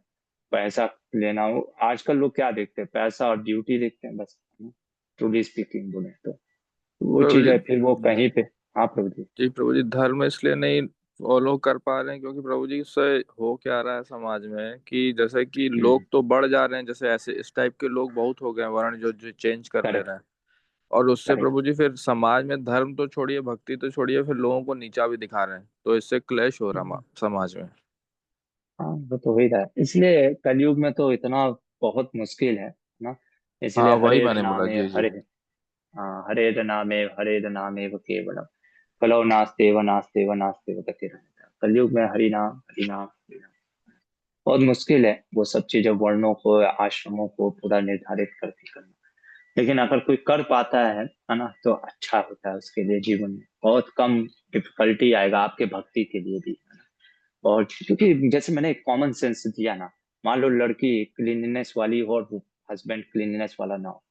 पैसा लेना हो, आजकल लोग क्या देखते हैं, पैसा और ड्यूटी देखते हैं बस, ट्रूली स्पीकिंग बोले तो वो प्रभु चीज जी है, फिर वो कहीं पे। हाँ प्रभु जी। जी प्रभु जी धर्म इसलिए नहीं फॉलो कर पा रहे हैं क्योंकि प्रभु जी से हो क्या रहा है समाज में कि जैसे कि लोग तो बढ़ जा रहे हैं, जैसे ऐसे इस टाइप के लोग बहुत हो गए हैं, वर्ण जो जो चेंज कर ले करेक्ट, रहे हैं। और उससे करेक्ट। प्रभु जी फिर समाज में धर्म तो छोड़िए, भक्ति तो छोड़िए, फिर लोगों को नीचा भी दिखा रहे हैं, तो इससे क्लेश हो रहा समाज में। हाँ वो तो हो ही रहा है, इसलिए कलयुग में तो इतना बहुत मुश्किल है ना। हाँ इसलिए वही मैंने बोला, जी जी। हाँ, हरे नामे केवलम, कलौ नास्तेव नास्तेव नास्तेव गति रहता। कलयुग में हरि नाम हरि नाम हरि नाम। बहुत मुश्किल है वो सब चीजें, वर्णों को, आश्रमों को पूरा निर्धारित करके करना। लेकिन अगर कोई कर पाता है ना, तो अच्छा होता है उसके लिए। जीवन में बहुत कम डिफिकल्टी आएगा आपके भक्ति के लिए भी, है ना। और क्योंकि जैसे मैंने एक कॉमन सेंस दिया ना, मान लो लड़की क्लीनिनेस वाली हो और हस्बैंड क्लीनिनेस वाला ना हो,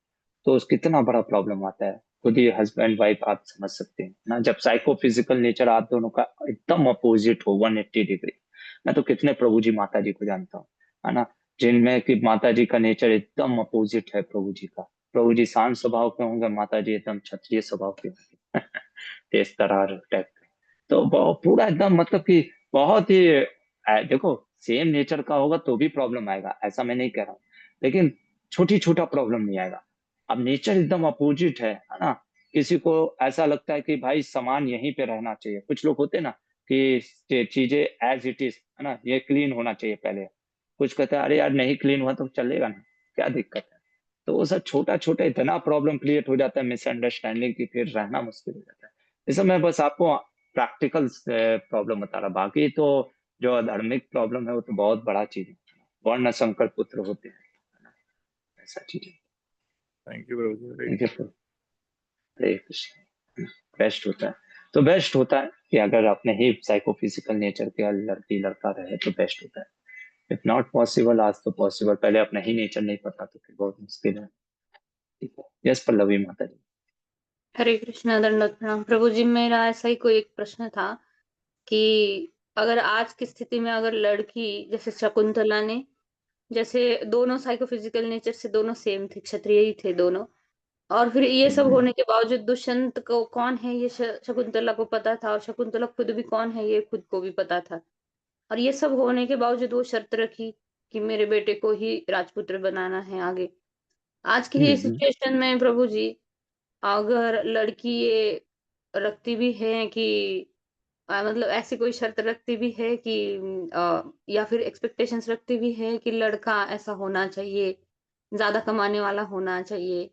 तो उस कितना बड़ा प्रॉब्लम आता है। खुद ही हस्बैंड वाइफ आप समझ सकते हैं ना, जब साइको फिजिकल नेचर आप दोनों का एकदम अपोजिट हो 180 डिग्री। मैं तो कितने प्रभु जी माता जी को जानता हूँ, है ना, जिनमें कि माता जी का नेचर एकदम अपोजिट है प्रभु जी का। प्रभु जी शांत स्वभाव के होंगे, माता जी एकदम क्षत्रिय स्वभाव के होंगे तेज तरार टाइप के। तो पूरा एकदम मतलब कि बहुत ही देखो, सेम नेचर का होगा तो भी प्रॉब्लम आएगा, ऐसा मैं नहीं कह रहा हूँ, लेकिन छोटी छोटा प्रॉब्लम नहीं आएगा। अब नेचर एकदम अपोजिट है ना। किसी को ऐसा लगता है कि भाई सामान यहीं पे रहना चाहिए, कुछ लोग होते हैं ना कि चीजें एज इट इज, है ना, ये क्लीन होना चाहिए पहले। कुछ कहता है अरे यार नहीं क्लीन हुआ तो चलेगा ना, क्या दिक्कत है। तो वो सब छोटा छोटा इतना प्रॉब्लम क्रिएट हो जाता है, मिसअंडरस्टैंडिंग की, फिर रहना मुश्किल हो जाता है। जैसे मैं बस आपको प्रैक्टिकल प्रॉब्लम बता रहा, बाकी तो जो धार्मिक प्रॉब्लम है वो तो बहुत बड़ा चीज है। वर्ण संकर पुत्र होते हैं, है ना, ऐसा चीज है। थैंक यू प्रभु जी, हरे ठीक है कृष्ण। फिर, हरे कृष्ण। बेस्ट होता है, तो बेस्ट होता है कि अगर अपने ही साइकोफिजिकल नेचर के लड़की लड़का रहे तो बेस्ट होता है। इफ नॉट पॉसिबल, आज तो पॉसिबल, पहले अपना ही नेचर नहीं पता तो फिर बहुत मुश्किल है। ठीक है, यस पल्लवी माता जी। हरे कृष्णा, दंडवत प्रणाम प्रभु जी। मेरा ऐसा ही कोई एक प्रश्न था कि अगर आज की स्थिति में अगर लड़की जैसे शकुंतला ने, जैसे दोनों साइकोफिजिकल नेचर से दोनों सेम थे, क्षत्रिय ही थे दोनों, और फिर ये सब होने के बावजूद दुष्यंत को कौन है ये शकुंतला को पता था, और शकुंतला खुद भी कौन है ये खुद को भी पता था। और ये सब होने के बावजूद वो शर्त रखी कि मेरे बेटे को ही राजपुत्र बनाना है आगे। आज की ही सिचुएशन में प्रभु जी, अगर लड़की ये रखती भी है कि मतलब ऐसी कोई शर्त रखती भी है कि या फिर एक्सपेक्टेशंस रखती भी है कि लड़का ऐसा होना चाहिए, ज़्यादा कमाने वाला होना चाहिए,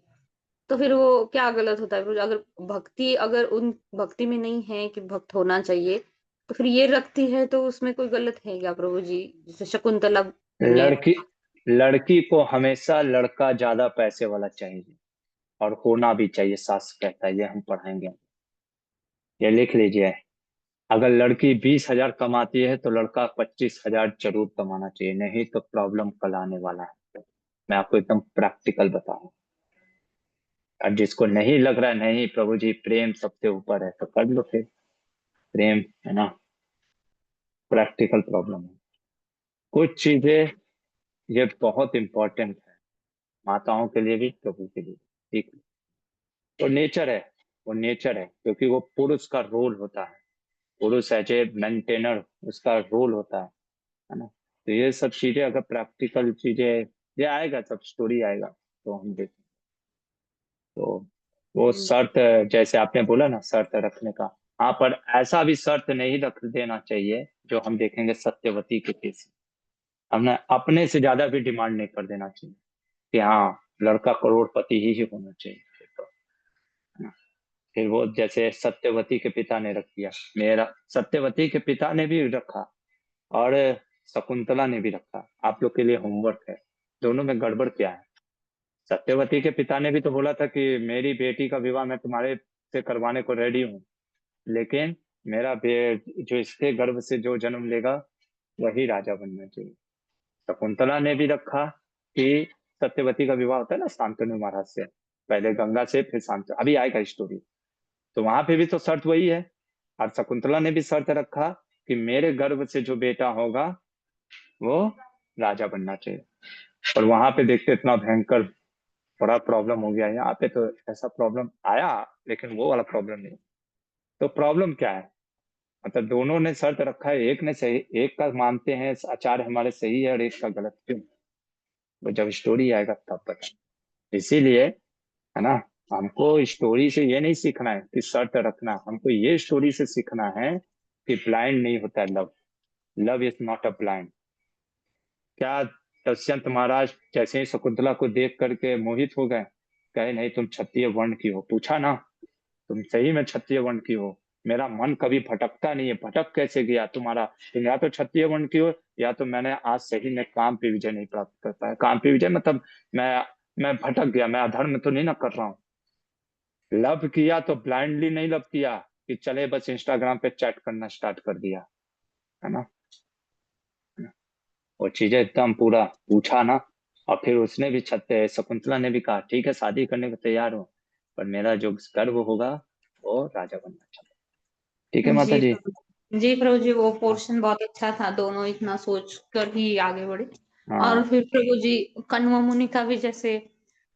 तो फिर वो क्या गलत होता है? अगर भक्ति अगर उन भक्ति में नहीं है कि भक्त होना चाहिए, तो फिर ये रखती है तो उसमें कोई गलत है क्या प्रभु जी? जैसे शकुंतला ने लड़की लड़की को हमेशा लड़का ज्यादा पैसे वाला चाहिए और होना भी चाहिए, शास्त्र कहता है, ये हम पढ़ाएंगे। ये लिख लीजिए, अगर लड़की 20,000 कमाती है तो लड़का 25,000 जरूर कमाना चाहिए, नहीं तो प्रॉब्लम कल आने वाला है। मैं आपको एकदम प्रैक्टिकल बताऊं। और जिसको नहीं लग रहा है नहीं प्रभु जी प्रेम सबसे ऊपर है, तो कर लो फिर प्रेम, है ना। प्रैक्टिकल प्रॉब्लम है कुछ चीजें, ये बहुत इंपॉर्टेंट है माताओं के लिए भी प्रभु के लिए, ठीक है। तो नेचर है, वो नेचर है, क्योंकि वो पुरुष का रोल होता है, पुरुष एज ए मेंटेनर उसका रोल होता है ना। तो ये सब चीजें अगर प्रैक्टिकल चीजें, ये आएगा, सब स्टोरी आएगा तो हम देखें। तो वो शर्त, जैसे आपने बोला ना शर्त रखने का, हाँ, पर ऐसा भी शर्त नहीं रख देना चाहिए जो हम देखेंगे सत्यवती के केस में। हमने अपने से ज्यादा भी डिमांड नहीं कर देना चाहिए कि हाँ लड़का करोड़पति ही होना चाहिए, तो है ना। फिर वो जैसे सत्यवती के पिता ने रख दिया, मेरा सत्यवती के पिता ने भी रखा और शकुंतला ने भी रखा। आप लोग के लिए होमवर्क है, दोनों में गड़बड़ क्या है। सत्यवती के पिता ने भी तो बोला था कि मेरी बेटी का विवाह मैं तुम्हारे से करवाने को रेडी हूँ, लेकिन मेरा जो इसके गर्भ से जो जन्म लेगा वही राजा बनना चाहिए। शकुंतला ने भी रखा कि सत्यवती का विवाह होता है ना शांतनु महाराज से, पहले गंगा से फिर शांत, अभी आएगा स्टोरी, तो वहां पे भी तो शर्त वही है। और शकुंतला ने भी शर्त रखा कि मेरे गर्भ से जो बेटा होगा वो राजा बनना चाहिए। और वहां पे देखते इतना भयंकर बड़ा प्रॉब्लम हो गया, यहाँ पे तो ऐसा प्रॉब्लम आया लेकिन वो वाला प्रॉब्लम नहीं। तो प्रॉब्लम क्या है, मतलब दोनों ने शर्त रखा है, एक ने सही, एक का मानते हैं आचार्य हमारे सही है और एक का गलत, क्यों? वो जब स्टोरी आएगा तब पता। इसीलिए, है ना, हमको स्टोरी से ये नहीं सीखना है कि शर्त रखना, हमको ये स्टोरी से सीखना है कि ब्लाइंड नहीं होता है love, love is not a blind. क्या दशयंत महाराज जैसे ही शकुंतला को देख करके मोहित हो गए, कहे नहीं तुम क्षत्रिय वर्ण की हो, पूछा ना तुम सही में क्षत्रिय वर्ण की हो, मेरा मन कभी भटकता नहीं है, भटक कैसे गया तुम्हारा, तुम या तो क्षत्रिय वर्ण की हो या तो मैंने आज सही में काम पे विजय नहीं प्राप्त कर पाया। काम पे विजय मतलब मैं भटक गया, मैं अधर्म तो नहीं ना कर रहा हूँ। लव किया तो ब्लाइंडली नहीं लव किया कि चले बस इंस्टाग्राम पे चैट करना स्टार्ट कर दिया, है ना। वो चीजें एकदम पूरा पूछा ना, और फिर उसने भी छत्ते शकुंतला ने भी कहा ठीक है शादी करने को तैयार हो, पर मेरा जो गर्व होगा वो राजा बनना चाहिए। ठीक है माता जी जी। प्रभु जी, प्रभु जी वो हाँ पोर्शन बहुत अच्छा था, दोनों इतना सोच कर ही आगे बढ़े। और हाँ। फिर प्रभु जी कण्व मुनि का भी, जैसे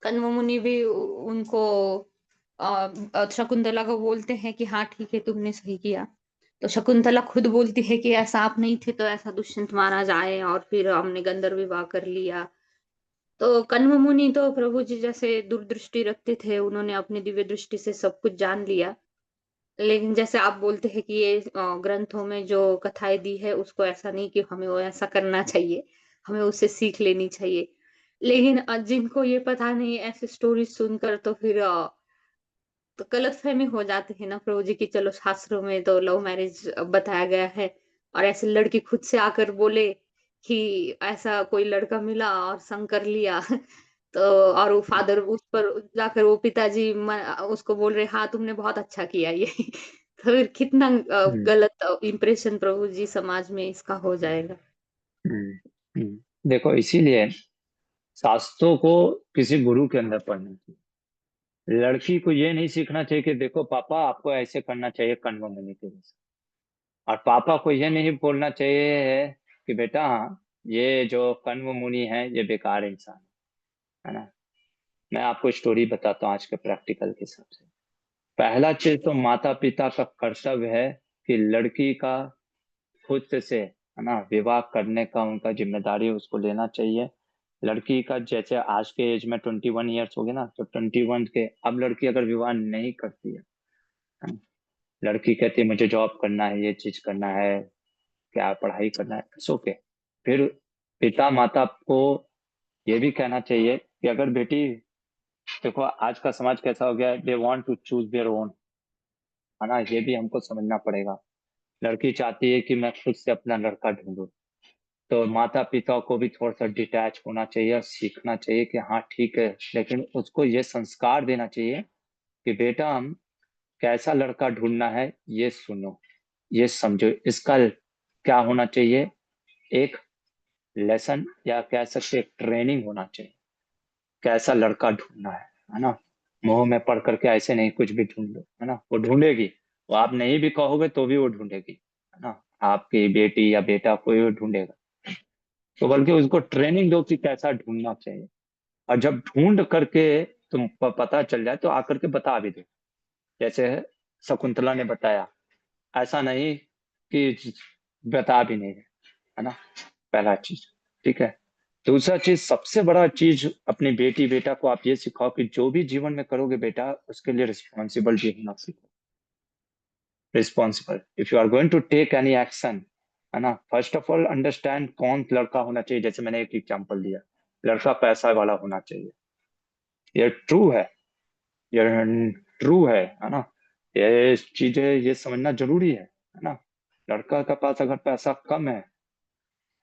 कण्व मुनि भी उनको शकुंतला को बोलते हैं कि हाँ ठीक है तुमने सही किया, तो शकुंतला खुद बोलती है कि ऐसा आप नहीं थे तो ऐसा दुष्यंत महाराज आए और फिर हमने गंधर्व विवाह कर लिया। तो कण्व मुनि तो प्रभु जी जैसे दूरदृष्टि रखते थे, उन्होंने अपनी दिव्य दृष्टि से सब कुछ जान लिया। लेकिन जैसे आप बोलते हैं कि ये ग्रंथों में जो कथाएँ दी है उसको ऐसा नहीं कि हमें वो ऐसा करना चाहिए, हमें उससे सीख लेनी चाहिए। लेकिन जिनको ये पता नहीं ऐसी स्टोरी सुनकर तो फिर तो गलतफ़हमी हो जाती है ना प्रभु जी की, चलो शास्त्रों में तो लव मैरिज बताया गया है और ऐसे लड़की खुद से आकर बोले कि ऐसा कोई लड़का मिला और संग कर लिया। तो और वो फादर उस पर जाकर वो पिताजी उसको बोल रहे हाँ तुमने बहुत अच्छा किया ये। तो फिर कितना हम्म, गलत इम्प्रेशन प्रभु जी समाज में इसका हो जाएगा। हम्म, देखो इसीलिए शास्त्रों को किसी गुरु के अंदर पढ़ना चाहिए। लड़की को ये नहीं सीखना चाहिए कि देखो पापा आपको ऐसे करना चाहिए कण्व मुनि के जैसे, और पापा को ये नहीं बोलना चाहिए कि बेटा हाँ ये जो कण्व मुनि है ये बेकार इंसान है ना। मैं आपको स्टोरी बताता हूँ आज के प्रैक्टिकल के हिसाब से। पहला चीज तो माता पिता का कर्तव्य है कि लड़की का खुद से है ना, विवाह करने का उनका जिम्मेदारी उसको लेना चाहिए। लड़की का जैसे आज के एज में 21 ईयर्स हो गए ना, तो 21 के अब लड़की अगर विवाह नहीं करती है ना, लड़की कहती है मुझे जॉब करना है, ये चीज करना है, क्या पढ़ाई करना है, इट्स ओके। फिर पिता माता को ये भी कहना चाहिए कि अगर बेटी, देखो आज का समाज कैसा हो गया है, they want to choose their own, है ना, ये भी हमको समझना पड़ेगा। लड़की चाहती है कि मैं खुद से अपना लड़का ढूंढूं, तो माता पिता को भी थोड़ा सा डिटैच होना चाहिए और सीखना चाहिए कि हाँ ठीक है, लेकिन उसको ये संस्कार देना चाहिए कि बेटा हम कैसा लड़का ढूंढना है ये सुनो, ये समझो, इसका क्या होना चाहिए, एक लेसन या कह सकते एक ट्रेनिंग होना चाहिए, कैसा लड़का ढूंढना है ना। मुंह में पढ़ करके ऐसे नहीं कुछ भी ढूंढ लो, है ना, वो ढूंढेगी, वो आप नहीं भी कहोगे तो भी वो ढूंढेगी, है ना, आपकी बेटी या बेटा कोई भी ढूंढेगा। तो बल्कि उसको ट्रेनिंग दो कि कैसा ढूंढना चाहिए, और जब ढूंढ करके तुम पता चल जाए तो आकर के बता भी दो, जैसे शकुंतला ने बताया, ऐसा नहीं कि बता भी नहीं, है ना, पहला चीज। ठीक है, दूसरा चीज, सबसे बड़ा चीज अपनी बेटी बेटा को आप ये सिखाओ कि जो भी जीवन में करोगे बेटा उसके लिए रिस्पॉन्सिबल भी होना सीखो। Responsible, if you are going to take any action, है ना, फर्स्ट ऑफ ऑल अंडरस्टैंड कौन लड़का होना चाहिए। जैसे मैंने एक एग्जांपल दिया, लड़का पैसा वाला होना चाहिए, ये ट्रू है, ये ट्रू है ना, ये चीजें ये समझना जरूरी है ना। लड़का के पास अगर पैसा कम है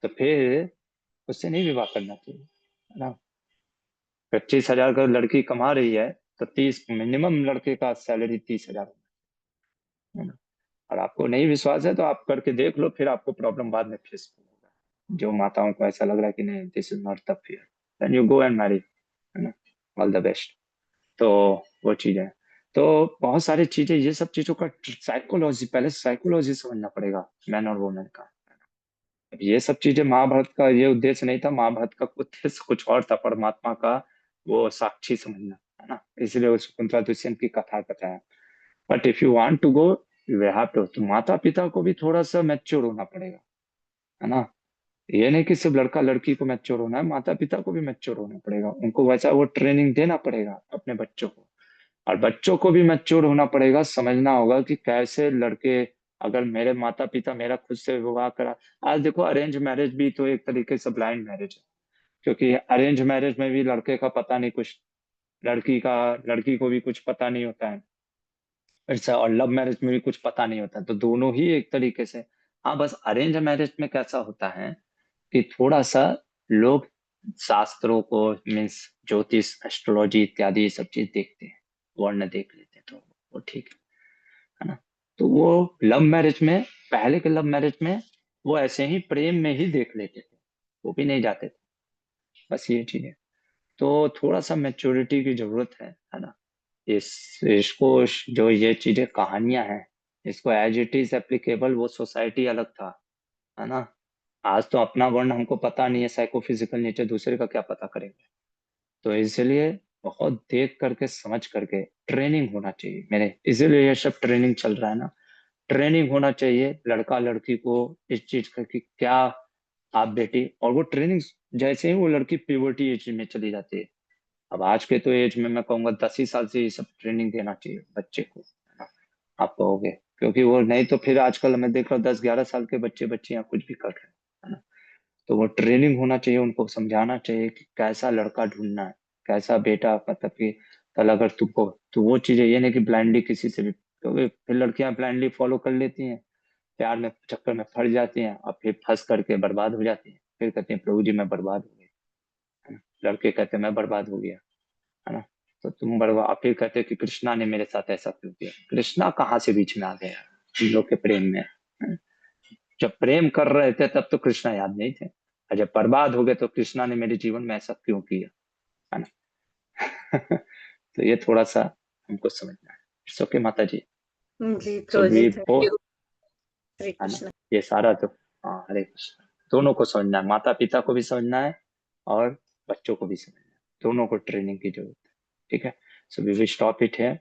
तो फिर उससे नहीं विवाह करना चाहिए, है ना। 25,000 का लड़की कमा रही है तो 30 मिनिमम लड़के का सैलरी 30,000 है ना। और आपको नहीं विश्वास है तो आप करके देख लो, फिर आपको प्रॉब्लम बाद में फेस होगा। जो माताओं को ऐसा लग रहा है कि नहीं this is not the fear, then you go and marry, है ना, ऑल द बेस्ट। तो वो चीजें, तो बहुत सारी चीजें, ये सब चीजों का साइकोलॉजी, पहले साइकोलॉजी समझना पड़ेगा मैन और वुमेन का। ये सब चीजें महाभारत का ये उद्देश्य नहीं था, महाभारत का उद्देश्य कुछ और था, परमात्मा का वो साक्षी समझना, है ना, इसलिए उस कुंतला दुष्यंत की कथा बताया। But if you want to go you have to, तो माता पिता को भी थोड़ा सा मैच्योर होना पड़ेगा, है ना। ये नहीं कि सिर्फ लड़का लड़की को मैच्योर होना है, माता पिता को भी मैच्योर होना पड़ेगा, उनको वैसा वो ट्रेनिंग देना पड़ेगा अपने बच्चों को। और बच्चों को भी मैच्योर होना पड़ेगा, समझना होगा कि कैसे लड़के, अगर मेरे माता पिता मेरा खुद से विवाह करा, आज देखो अरेंज मैरिज भी तो एक तरीके से ब्लाइंड मैरिज है, क्योंकि अरेंज मैरिज में भी लड़के का पता नहीं कुछ, लड़की को भी कुछ पता नहीं होता है, ऐसा, और लव मैरिज में भी कुछ पता नहीं होता है, तो दोनों ही एक तरीके से। हाँ, बस अरेंज मैरिज में कैसा होता है कि थोड़ा सा लोग शास्त्रों को, मीन्स ज्योतिष एस्ट्रोलॉजी इत्यादि ये सब चीज देखते हैं, वर्ण देख लेते हैं, तो वो ठीक है ना। तो वो लव मैरिज में, पहले के लव मैरिज में वो ऐसे ही प्रेम में ही देख लेते थे, वो भी नहीं जाते थे, बस ये चीज है। तो थोड़ा सा मैच्योरिटी की जरूरत है ना। इसको, जो ये चीजें कहानियां हैं, इसको एज इट इज एप्लीकेबल, वो सोसाइटी अलग था, है ना। आज तो अपना वर्ण हमको पता नहीं है, साइकोफिजिकल नेचर, दूसरे का क्या पता करेंगे। तो इसलिए बहुत देख करके समझ करके ट्रेनिंग होना चाहिए मेरे, इसीलिए ये सब ट्रेनिंग चल रहा है ना। ट्रेनिंग होना चाहिए लड़का लड़की को इस चीज का कि क्या आप बेटी, और वो ट्रेनिंग जैसे ही वो लड़की प्यूबर्टी एज में चली जाती है, अब आज के तो एज में मैं कहूंगा 10 ही साल से ये सब ट्रेनिंग देना चाहिए बच्चे को, है ना, आप कहोगे, क्योंकि वो नहीं तो फिर आजकल मैं देख रहा हूँ 10-11 साल के बच्चे बच्चियां कुछ भी कर रहे हैं, है ना। तो वो ट्रेनिंग होना चाहिए, उनको समझाना चाहिए कि कैसा लड़का ढूंढना है, कैसा बेटा, मतलब कि कल अगर तुमको, तो वो चीजें ये नहीं कि ब्लाइंडली किसी से भी, क्योंकि फिर लड़कियां ब्लाइंडली फॉलो कर लेती हैं, प्यार में चक्कर में फंस जाती हैं और फिर फंस करके बर्बाद हो जाती हैं, फिर कहती हैं प्रभु जी मैं बर्बाद हो गई, है ना। लड़के कहते हैं मैं बर्बाद हो गया, है ना। तो तुम बर्बाद, आप फिर कहते हैं कि कृष्णा ने मेरे साथ ऐसा क्यों किया, कृष्णा कहाँ से बीच में आ गया हम लोग के प्रेम में, है ना? जब प्रेम कर रहे थे तब तो कृष्णा याद नहीं थे, और जब बर्बाद हो गए तो कृष्णा ने मेरे जीवन में ऐसा क्यों किया, है ना। तो ये थोड़ा सा हमको समझना है। इट्स ओके माता जी। जी सो प्रभु जी, वी थैंक बोथ, यू। हरे है ना, कृष्ण। ये सारा तो, हाँ हरे कृष्ण, दोनों को समझना है, माता पिता को भी समझना है और बच्चों को भी समझना है, दोनों को ट्रेनिंग की जरूरत है। ठीक है, so we will stop it है।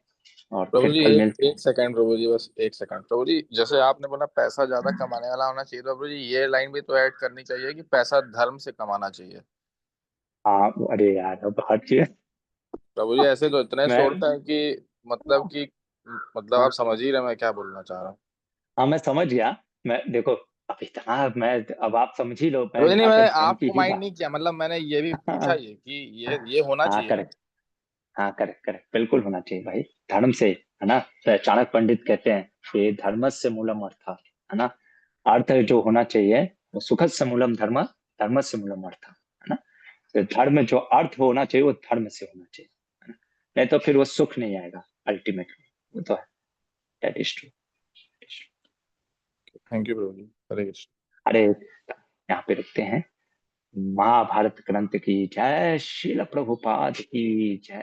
और प्रभु फिर जी कल एक मिलते एक सेकंड प्रभु जी, बस एक सेकंड प्रभु जी। जैसे आपने बोला पैसा ज्यादा कमाने वाला होना चाहिए, तो प्रभु जी ये लाइन भी तो ऐड करनी चाहिए कि पैसा धर्म से कमाना चाहिए। हाँ, अरे यार अब हर चीज प्रभु जी ऐसे तो इतने मैं सोचते हैं कि मतलब आप समझ ही रहे मैं क्या बोलना चाह रहा हूँ। हाँ, मैं समझ गया। मैं देखो, अब इतना मैं अब आप समझ ही लो, मैं प्रभु जी नहीं, यहाँ पे मैंने धर्म की आपको ही माइंड बात। नहीं किया, मतलब मैंने ये भी पूछा ये कि ये होना हाँ, चाहिए। करेक्ट। हाँ, करेक्ट करेक्ट, बिल्कुल होना चाहिए भाई, धर्म से, है ना। तो चाणक्य पंडित कहते हैं कि धर्मस्य मूलम अर्थ, है ना। अर्थ जो होना चाहिए वो सुखस्य मूलम धर्म, धर्मस्य मूलम अर्थ, है ना। तो धर्म जो अर्थ होना चाहिए वो धर्म से होना चाहिए, है ना? नहीं तो फिर वो सुख नहीं आएगा अल्टीमेटली, वो तो है। That is true. Thank you प्रभु जी, हरे कृष्ण। अरे, यहाँ पे रुकते हैं। महाभारत ग्रंथ की जय, श्रील प्रभुपाद की जय।